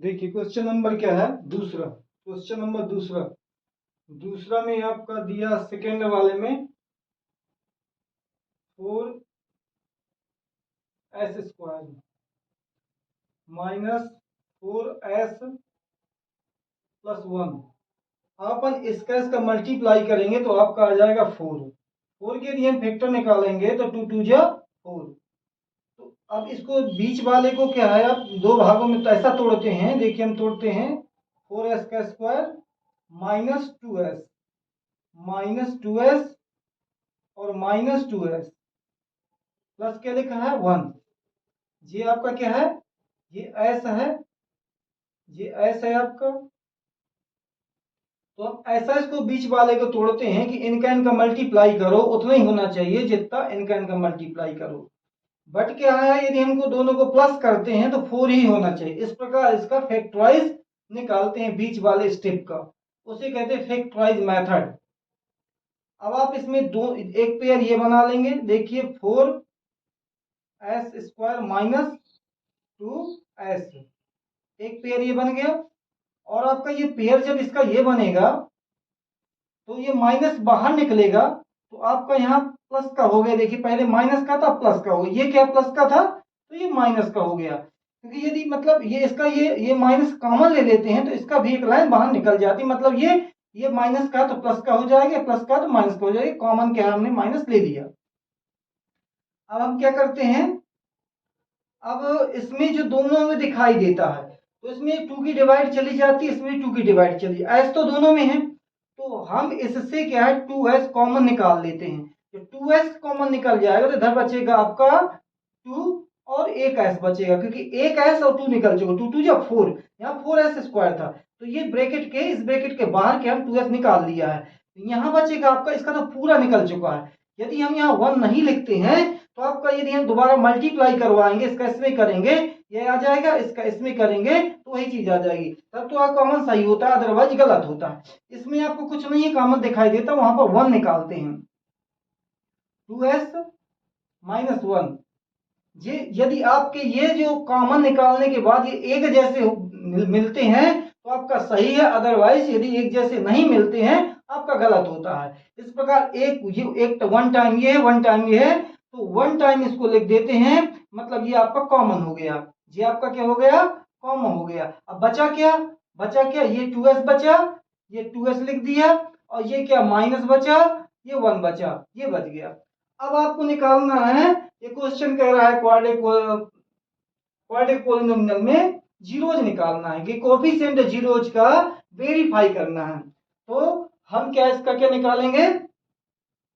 देखिए question number क्या है, दूसरा। क्वेश्चन नंबर दूसरा में आपका दिया सेकेंड वाले में 4s² माइनस 4s+1। अपन इसका मल्टीप्लाई करेंगे तो आपका आ जाएगा 4 के लिए हम फैक्टर निकालेंगे तो 2 2 जा 4। तो अब इसको बीच वाले को क्या है, आप दो भागों में तो ऐसा तोड़ते हैं। देखिए हम तोड़ते हैं 4s² -2s और -2s प्लस क्या लिखा है 1। ये आपका क्या है, ये s है, ये s है आपका। तो अब ऐसा इसको बीच वाले को तोड़ते हैं कि इनका मल्टीप्लाई करो उतना ही होना चाहिए जितना इनका मल्टीप्लाई करो। बट क्या है, यदि हमको दोनों को प्लस करते हैं तो 4 ही होना चाहिए। इस प्रकार इसका फैक्टराइज निकालते हैं बीच वाले स्टेप का, उसे कहते हैं फैक्टराइज मेथड। अब आप इसमें एक पेयर ये बना लेंगे। देखिए 4s² -2s, एक पेयर ये बन गया। और आपका ये पेयर जब इसका ये बनेगा तो ये माइनस बाहर निकलेगा तो आपका यहाँ प्लस का हो गया। देखिए पहले माइनस का था, प्लस का हो गया। ये क्या प्लस का था तो ये माइनस का हो गया, क्योंकि यदि मतलब ये इसका ये माइनस कॉमन ले लेते हैं तो इसका भी एक लाइन बाहर निकल जाती। मतलब ये माइनस का तो प्लस का हो जाएगा, प्लस का तो माइनस का हो जाएगा। कॉमन क्या हमने माइनस ले लिया। अब हम क्या करते हैं, अब इसमें जो दोनों में दिखाई देता है तो इसमें 2 की डिवाइड चली जाती है, इसमें 2 की डिवाइड चली। एस तो दोनों में है तो हम इससे क्या है 2s कॉमन निकाल लेते हैं। तो 2s कॉमन निकल जाएगा तो इधर बचेगा आपका 2 और एक s बचेगा, क्योंकि एक s और 2 निकल चुका। 2 2 जा 4, यहाँ 4s² था तो ये ब्रैकेट के इस ब्रैकेट के बाहर के हम 2s निकाल लिया है। यहाँ बचेगा आपका, इसका तो पूरा निकल चुका है। यदि हम यहाँ 1 नहीं लिखते हैं तो आपका यदि हम दोबारा मल्टीप्लाई करवाएंगे, इसका इसमें करेंगे ये आ जाएगा, इसका इसमें करेंगे तो वही चीज आ जाएगी। तब तो आपका कॉमन सही होता है, अदरवाइज गलत होता है। इसमें आपको कुछ नहीं है, कॉमन दिखाई देता, वहां पर 1 निकालते हैं। 2s -1, ये यदि आपके ये जो कॉमन निकालने के बाद ये एक जैसे मिलते हैं तो आपका सही है, अदरवाइज यदि एक जैसे नहीं मिलते हैं आपका गलत होता है। इस प्रकार एक 1 टाइम ये है, 1 टाइम ये है, तो 1 टाइम इसको लिख देते हैं। मतलब ये आपका कॉमन हो गया, ये आपका क्या हो गया, कॉमन हो गया। अब बचा क्या, ये 2s बचा, ये 2s लिख दिया, और ये क्या माइनस बचा, ये 1 बचा, ये बच गया। अब आपको निकालना है, ये क्वेश्चन कह रहा है क्वाड्रेटिक पॉलिनोमियल में जीरोज निकालना है, कि कोएफिशिएंट जीरोज का वेरीफाई करना है। तो हम क्या इसका क्या निकालेंगे,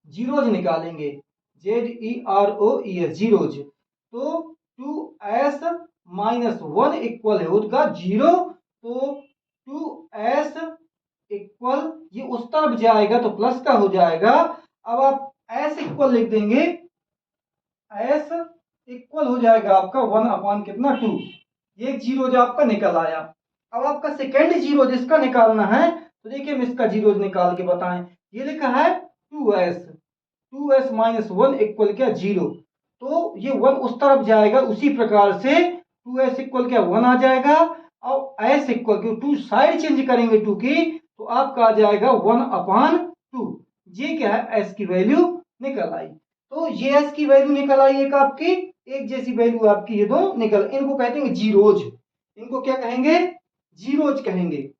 जीरोज निकालेंगे, ZEROES जीरोज। तो 2s -1 इक्वल होगा 0। तो 2s इक्वल ये उस तरफ जाएगा तो प्लस का हो जाएगा। अब आप s इक्वल लिख देंगे, s इक्वल हो जाएगा आपका 1/2। ये जीरोज आपका निकल आया। अब आपका सेकेंड जीरो जिसका निकालना है तो देखिए हम इसका जीरोज निकाल के बताएं। ये लिखा है 2s -1 इक्वल क्या 0। तो ये 1 उस तरफ जाएगा, उसी प्रकार से 2s इक्वल क्या 1 आ जाएगा। और s इक्वल क्यों 2 साइड चेंज करेंगे 2 की तो आपका आ जाएगा 1/2। ये क्या है s की वैल्यू निकल आई। तो ये s की वैल्यू निकल आई, एक आपकी एक जैसी वैल्यू आपकी ये दो निकल, इनको कहते हैं जीरोज। इनको क्या कहेंगे, जीरोज कहेंगे,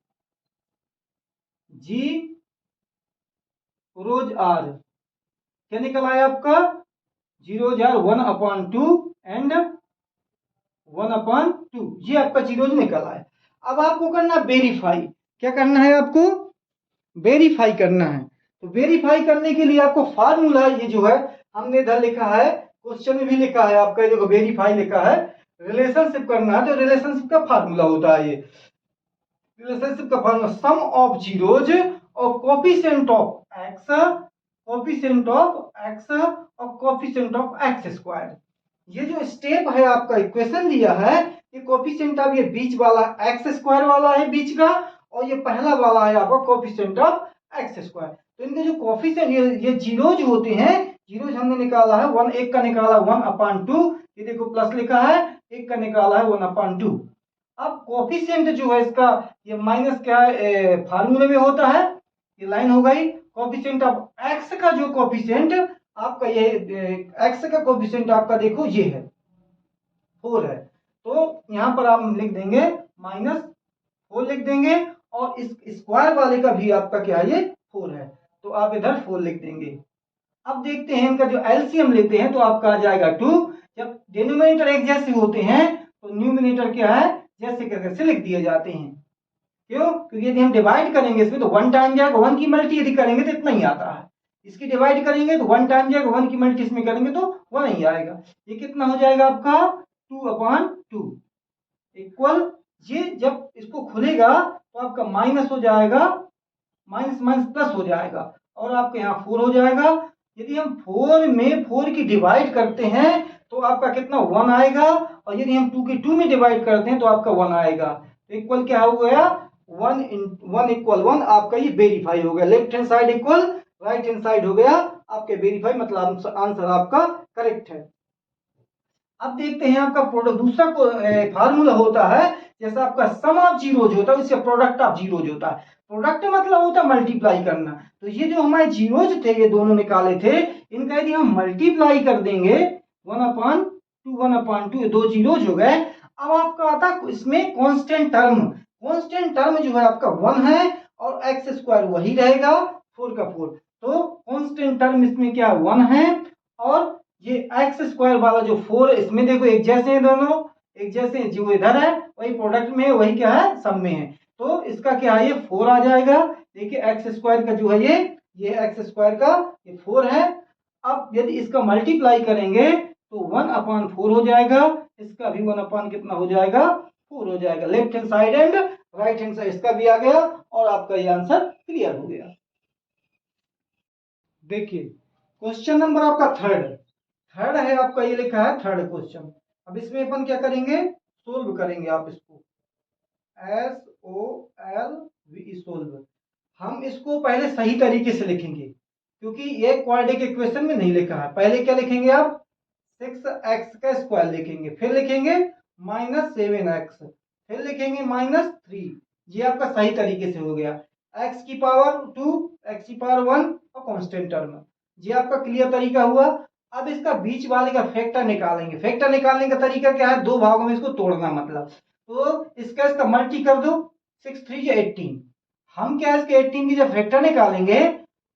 जी रोज आर। क्या निकल आया आपका, जीरोज आर 1/2 एंड 1/2, ये आपका जीरोज निकल आया। अब आपको करना वेरीफाई। क्या करना है आपको, वेरीफाई करना है। तो वेरीफाई करने के लिए आपको फार्मूला, ये जो है हमने इधर लिखा है, क्वेश्चन में भी लिखा है आपका, देखो वेरीफाई लिखा है, रिलेशनशिप करना है। तो रिलेशनशिप का फार्मूला होता है, ये रिलेशनशिप का फार्मूला सम ऑफ जीरोज और कोएफिशिएंट ऑफ x और कोएफिशिएंट ऑफ x²। ये जो स्टेप है आपका इक्वेशन दिया है, ये कोएफिशिएंट अब ये बीच वाला x² वाला है बीच का, और ये पहला वाला है आपका कोएफिशिएंट ऑफ x²। तो इनके जो कोएफिशिएंट ये जीरोज होते हैं, जीरोज हमने निकाला है 1 का निकाला 1/2, ये देखो प्लस लिखा है, एक का निकाला है 1/2। अब कोफिशिएंट जो है इसका, ये माइनस क्या है, फार्मूले में होता है, ये लाइन हो गई कोफिशिएंट। अब एक्स का जो कोफिशिएंट आपका, ये एक्स का कोफिशिएंट आपका देखो ये है 4 है, तो यहाँ पर आप लिख देंगे -4 लिख देंगे, और इस स्क्वायर वाले का भी आपका क्या है, ये 4 है, तो आप इधर 4 लिख देंगे। अब देखते हैं इनका जो एलसीएम लेते हैं तो आपका आ जाएगा 2। जब डिनोमिनेटर एक जैसे होते हैं तो न्यूमिनेटर क्या है, जैसे करके लिख दिए जाते हैं। क्यों? क्योंकि यदि हम डिवाइड करेंगे इसमें तो 1 टाइम जाएगा, 1 की मल्टी यदि करेंगे तो इतना ही आता है, इसकी डिवाइड करेंगे तो 1 टाइम जाएगा, 1 की मल्टी इसमें करेंगे तो 1 ही आएगा। ये कितना हो जाएगा आपका 2/2 इक्वल, ये जब इसको खुलेगा तो आपका माइनस हो जाएगा, माइनस माइनस प्लस हो जाएगा, और आपके यहाँ 4 हो जाएगा। यदि हम 4 में 4 की डिवाइड करते हैं तो आपका कितना 1 आएगा, और यदि हम 2 की 2 में डिवाइड करते हैं तो आपका 1 आएगा। तो इक्वल क्या हो गया, 1 इक्वल 1, आपका ये वेरीफाई हो गया। Left hand side equal right hand side हो गया आपके वेरीफाई, मतलब आंसर आपका करेक्ट है। अब देखते हैं आपका प्रोडक्ट, दूसरा फार्मूला होता है, जैसा आपका सम ऑफ जीरोज होता है उससे प्रोडक्ट ऑफ जीरोज होता है। प्रोडक्ट मतलब होता है मल्टीप्लाई करना, तो ये जो हमारे जीरोज थे ये दोनों निकाले थे, इनका यदि हम मल्टीप्लाई कर देंगे 1/2 1/2, ये दो जीरोज हो गए। अब आपका आता इसमें कांस्टेंट टर्म, कांस्टेंट टर्म जो है आपका 1 है, और एक्स स्क्वायर वही रहेगा 4 का 4, तो कांस्टेंट टर्म इसमें क्या 1 है, और ये एक्स स्क्वायर वाला जो 4 इसमें देखो एक जैसे हैं, दोनों एक जैसे हैं, जो इधर है वही प्रोडक्ट में है, वही क्या है सम में है, तो इसका क्या है ये 4 आ जाएगा। देखिए एक्स स्क्वायर का जो है ये एक्स स्क्वायर का ये 4 है। अब यदि इसका मल्टीप्लाई करेंगे तो 1/4 हो जाएगा, इसका भी 1 कितना हो जाएगा 4 हो जाएगा। Left hand side and right hand side इसका भी आ गया, और आपका ये आंसर क्लियर हो गया। देखिए क्वेश्चन नंबर आपका थर्ड है आपका, ये लिखा है थर्ड क्वेश्चन। अब इसमें अपन क्या करेंगे, सोल्व करेंगे आप इसको, SOLV सोल्व। हम इसको पहले सही तरीके से लिखेंगे, क्योंकि ये क्वाड्रेटिक इक्वेशन में नहीं लिखा है। पहले क्या लिखेंगे आप, 6x का स्क्वायर लिखेंगे, फिर लिखेंगे -7x, फिर लिखेंगे -3, ये आपका सही तरीके से हो गया। x की पावर 2, x की पावर 1 और कांस्टेंट टर्म, ये आपका क्लियर तरीका हुआ। अब इसका बीच वाले का फैक्टर निकालेंगे। फैक्टर निकालने का तरीका क्या है, दो भागों में इसको तोड़ना, मतलब तो इसका मल्टी कर दो, 6 3 18। हम क्या इसके 18 की जब फैक्टर निकालेंगे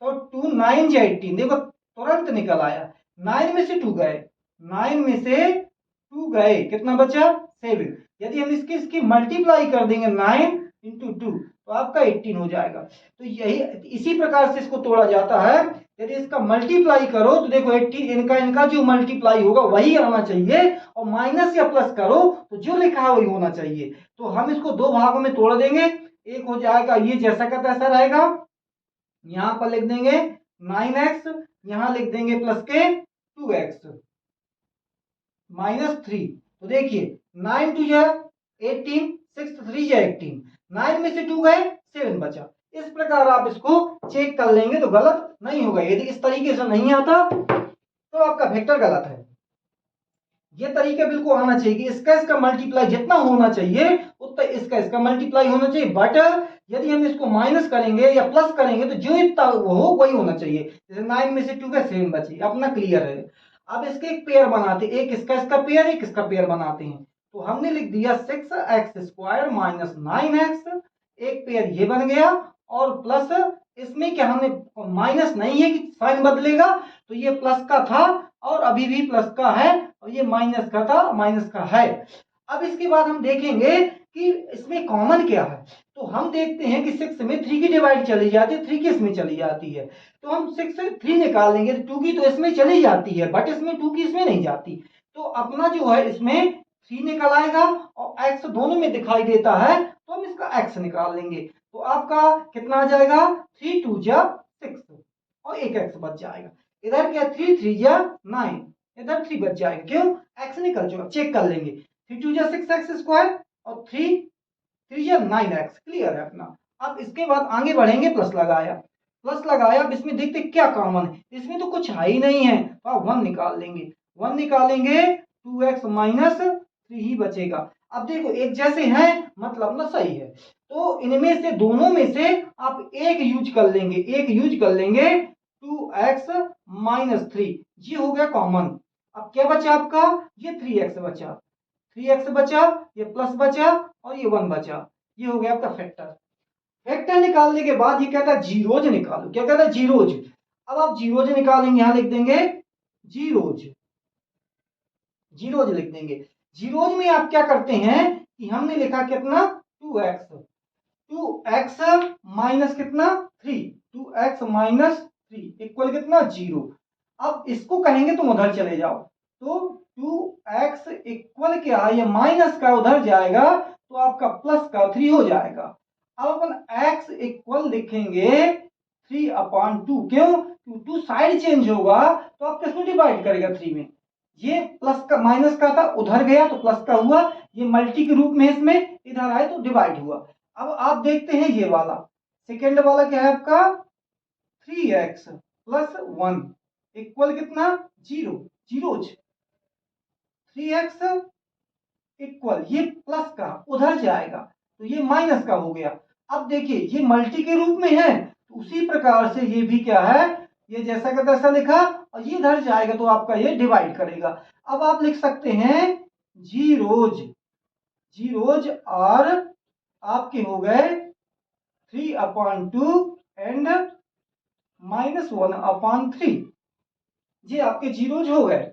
तो 2 9 18, देखो तुरंत निकल आया, 9 में से 2 गए, 9 में से 2 गए, कितना बचा 7। यदि हम इसकी मल्टीप्लाई कर देंगे 9 × 2 तो आपका 18 हो जाएगा। तो यही इसी प्रकार से इसको तोड़ा जाता है। यदि इसका मल्टीप्लाई करो तो देखो 18, इनका जो मल्टीप्लाई होगा वही आना चाहिए, और माइनस या प्लस करो तो जो लिखा है वही होना चाहिए। तो हम इसको दो भागों में तोड़ देंगे, एक हो जाएगा ये जैसा का तैसा रहेगा, यहां पर लिख देंगे 9x, यहां लिख देंगे प्लस के 2x -3। तो देखिए 9 2 जा 18, 6 3 जा 18, 9 में से 2 गए 7 बचा। इस प्रकार आप इसको चेक कर लेंगे तो गलत नहीं होगा। यदि इस तरीके से नहीं आता तो आपका वेक्टर गलत है। ये तरीका बिल्कुल आना चाहिए कि इसका मल्टीप्लाई जितना होना चाहिए उतना इसका मल्टीप्लाई होना चाहिए, बट यदि हम इसको माइनस करेंगे या प्लस करेंगे तो जो इतना वो हो वही होना चाहिए। जैसे 9 में से 2 का 7 बची, अपना क्लियर है। अब इसके एक पेयर बनाते, एक इसका पेयर, एक इसका पेयर बनाते हैं। तो हमने लिख दिया 6x² - 9x, एक पेयर ये बन गया, और प्लस इसमें क्या हमने माइनस नहीं है कि साइन बदलेगा, तो ये प्लस का था और अभी भी प्लस का है, और ये माइनस का था माइनस का है। अब इसके बाद हम देखेंगे कि इसमें कॉमन क्या है। तो हम देखते हैं कि 6 में 3 की डिवाइड चली जाती है, 3 की इसमें चली जाती है, तो हम 6 से 3 निकाल लेंगे, 2 की तो इसमें चली जाती है बट इसमें 2 की इसमें नहीं जाती, तो अपना जो है इसमें 3 निकल आएगा, और x दोनों में दिखाई देता है तो हम इसका x निकाल लेंगे। तो आपका कितना आ जाएगा 3 2 जा 6, और एक x बच जाएगा। इधर क्या 3 3 जा 9, इधर 3 बच जाएगा, क्यों x निकल चुका। चेक कर लेंगे 3 2 जा 6x² और 3 3 जा 9x, क्लियर है अपना। अब इसके बाद आगे बढ़ेंगे, प्लस लगाया, अब इसमें देखते क्या कॉमन है, इसमें तो कुछ है ही नहीं है, तो आप 1 निकाल लेंगे, 1 निकालेंगे 2x - 3 ही बचेगा। अब देखो एक जैसे हैं मतलब ना सही है, तो इनमें से दोनों में से आप एक यूज कर लेंगे, 2x माइनस 3, ये हो गया कॉमन। अब क्या बचा आपका, ये 3x बचा, 3x बचा, ये प्लस बचा और ये 1 बचा, ये हो गया आपका फैक्टर। फैक्टर निकालने के बाद ये कहता है जीरोज निकालो, क्या कहता है जीरोज। अब आप जीरोज निकालेंगे, यहां लिख देंगे जीरोज, जीरोज लिख देंगे। जीरोज में आप क्या करते हैं कि हमने लिखा कितना 2x, 2x माइनस कितना 3, 2x माइनस 3 इक्वल कितना 0। अब इसको कहेंगे तुम उधर चले जाओ, तो 2x इक्वल क्या है, ये माइनस का उधर जाएगा तो आपका प्लस का 3 हो जाएगा। अब अपन x इक्वल लिखेंगे 3/2, क्यों, 2 साइड चेंज होगा तो आप किसमें डिवाइड करेगा 3 में, ये प्लस का माइनस का था उधर गया तो प्लस का हुआ, ये मल्टी के रूप में इसमें इधर आए तो डिवाइड हुआ। अब आप देखते हैं ये वाला सेकेंड वाला क्या है आपका 3x प्लस 1 इक्वल कितना 0, जीरोज, 3x इक्वल ये प्लस का उधर जाएगा तो ये माइनस का हो गया। अब देखिए ये मल्टी के रूप में है तो उसी प्रकार से ये भी क्या है, ये जैसा का तैसा लिखा और ये इधर जाएगा तो आपका ये डिवाइड करेगा। अब आप लिख सकते हैं जीरोज, जीरोज और आपके हो गए 3/2 एंड -1/3, ये आपके जीरोज हो गए।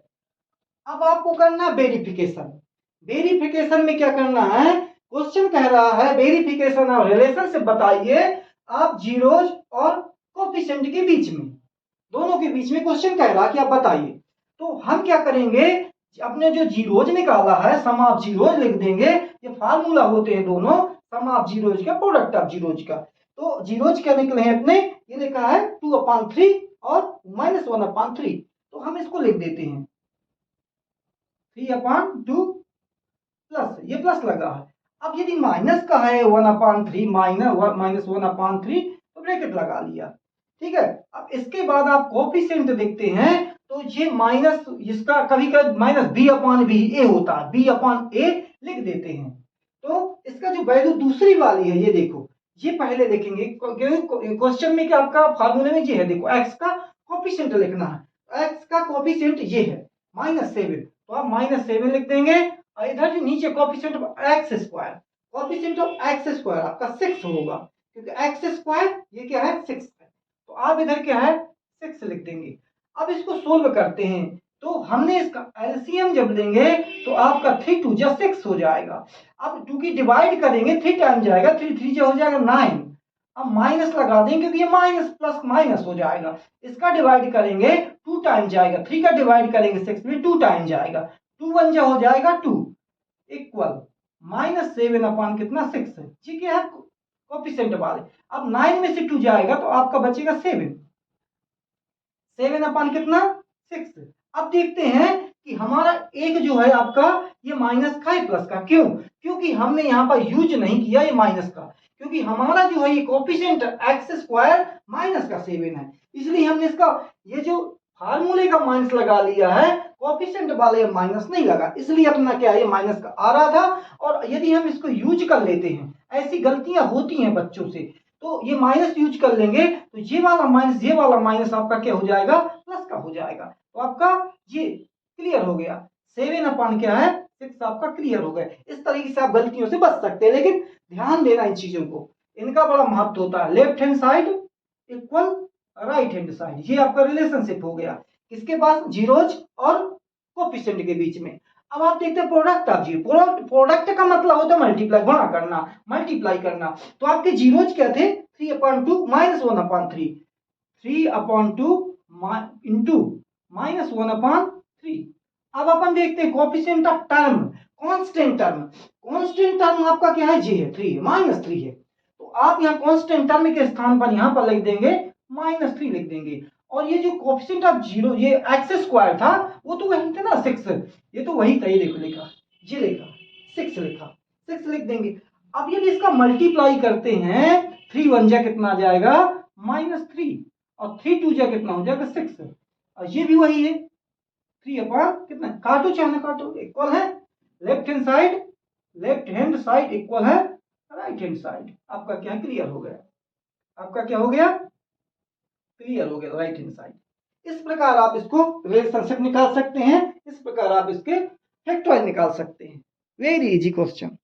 अब आपको करना वेरिफिकेशन। वेरिफिकेशन में क्या करना है, क्वेश्चन कह रहा है वेरिफिकेशन और रिलेशनशिप बताइए आप जीरोज और कोफिशिएंट के बीच में, दोनों के बीच में क्वेश्चन कह रहा है कि आप बताइए। तो हम क्या करेंगे, अपने जो जीरोज निकाला है सम ऑफ जीरोज लिख देंगे, ये फार्मूला होते हैं दोनों सम ऑफ जीरोज का प्रोडक्ट ऑफ जीरोज का। तो जीरोज क्या निकले हैं अपने, ये लिखा है 2/3 और -1/3, तो हम इसको लिख देते हैं 3/2 प्लस, ये प्लस लगा है। अब यदि माइनस का है 1/3 -1/3 तो ब्रैकेट लगा लिया, ठीक है। अब इसके बाद आप कोफिशिएंट देखते हैं तो ये माइनस इसका कभी कभी -b/b a होता है, b/a लिख देते हैं। तो इसका जो वैल्यू दूसरी वाली है ये देखो, ये पहले लिखेंगे क्योंकि क्वेश्चन में क्या आपका फार्मूले में ये है, देखो x का कोफिशिएंट लिखना है, x का कोफिशिएंट ये है -7, तो आप -7 लिख देंगे और इधर जो नीचे coefficient of x square, coefficient of x square आपका 6 होगा क्योंकि x स्क्वायर ये क्या है 6 है, तो आप इधर क्या है 6 लिख देंगे। अब इसको सोल्व करते हैं तो हमने इसका एलसीएम जब लेंगे तो आपका 3 2 जा 6 हो जाएगा। अब 2 की डिवाइड करेंगे 3 टाइम जाएगा, 3 3 जा हो जाएगा 9। अब माइनस लगा देंगे क्योंकि ये माइनस प्लस माइनस हो जाएगा, इसका डिवाइड करेंगे 2 टाइम जाएगा, 3 का डिवाइड करेंगे 6 में 2 टाइम जाएगा, 2 1 जा हो जाएगा 2 इक्वल -7 कितना 6 है, ये क्या है कोफिशिएंट वाले। अब 9 में से 2 जाएगा तो आपका बचेगा 7, 7 कितना 6। अब देखते हैं कि हमारा एक जो है आपका ये माइनस का है प्लस का, क्यों, क्योंकि हमने यहाँ पर यूज नहीं किया ये माइनस का, क्योंकि हमारा जो है ये कोफिशिएंट एक्स स्क्वायर -7 है, इसलिए हमने इसका ये जो फार्मूले का माइनस लगा लिया है, कोफिशिएंट वाले माइनस नहीं लगा, इसलिए अपना क्या ये माइनस का आ रहा था। और यदि हम इसको यूज कर लेते हैं, ऐसी गलतियां होती हैं बच्चों से, तो ये माइनस यूज कर लेंगे तो ये वाला माइनस ये वाला माइनस आपका क्या हो जाएगा प्लस का हो जाएगा, तो आपका ये क्लियर हो गया 7 क्या है 6 आपका क्लियर हो गया। इस तरीके से आप गलतियों से बच सकते हैं, लेकिन ध्यान देना इन चीजों को, इनका बड़ा महत्व होता है। Left hand side equal right hand side, ये आपका रिलेशनशिप हो गया किसके पास, जीरोज और कोफिशिएंट के बीच में। अब आप देखते हैं प्रोडक्ट ऑफ जीरो, प्रोडक्ट का मतलब होता है मल्टीप्लाई, गुणा करना, मल्टीप्लाई करना। तो आपके जीरोज क्या थे 3/2 -1/3, 3/2 इंटू -1/3। अब अपन देखते हैं coefficient of term, constant term, constant term आपका क्या है जी है 3 -3 है, तो आप यहाँ कांस्टेंट टर्म के स्थान पर यहाँ पर लिख देंगे -3 लिख देंगे। और ये जो कोफिशिएंट ऑफ जीरो ये एक्स स्क्वायर था वो तो वही था ना 6, ये तो वही था, ये देखो लिखा, ये लिखा 6 लिखा, 6 लिख देंगे। अब यदि इसका मल्टीप्लाई करते हैं 3 1 जा कितना आ जाएगा -3 और 3 2 जा कितना हो जाएगा 6, और ये भी वही है 3 कितना, काटो चाहे ना काटो इक्वल है left hand side left hand side equal है राइट हैंड साइड। आपका क्या क्लियर हो गया, आपका क्या हो गया, क्लियर हो गया, राइट हैंड साइड। इस प्रकार आप इसको रिलेशनशिप निकाल सकते हैं, इस प्रकार आप इसके फैक्टराइज निकाल सकते हैं। Very easy question.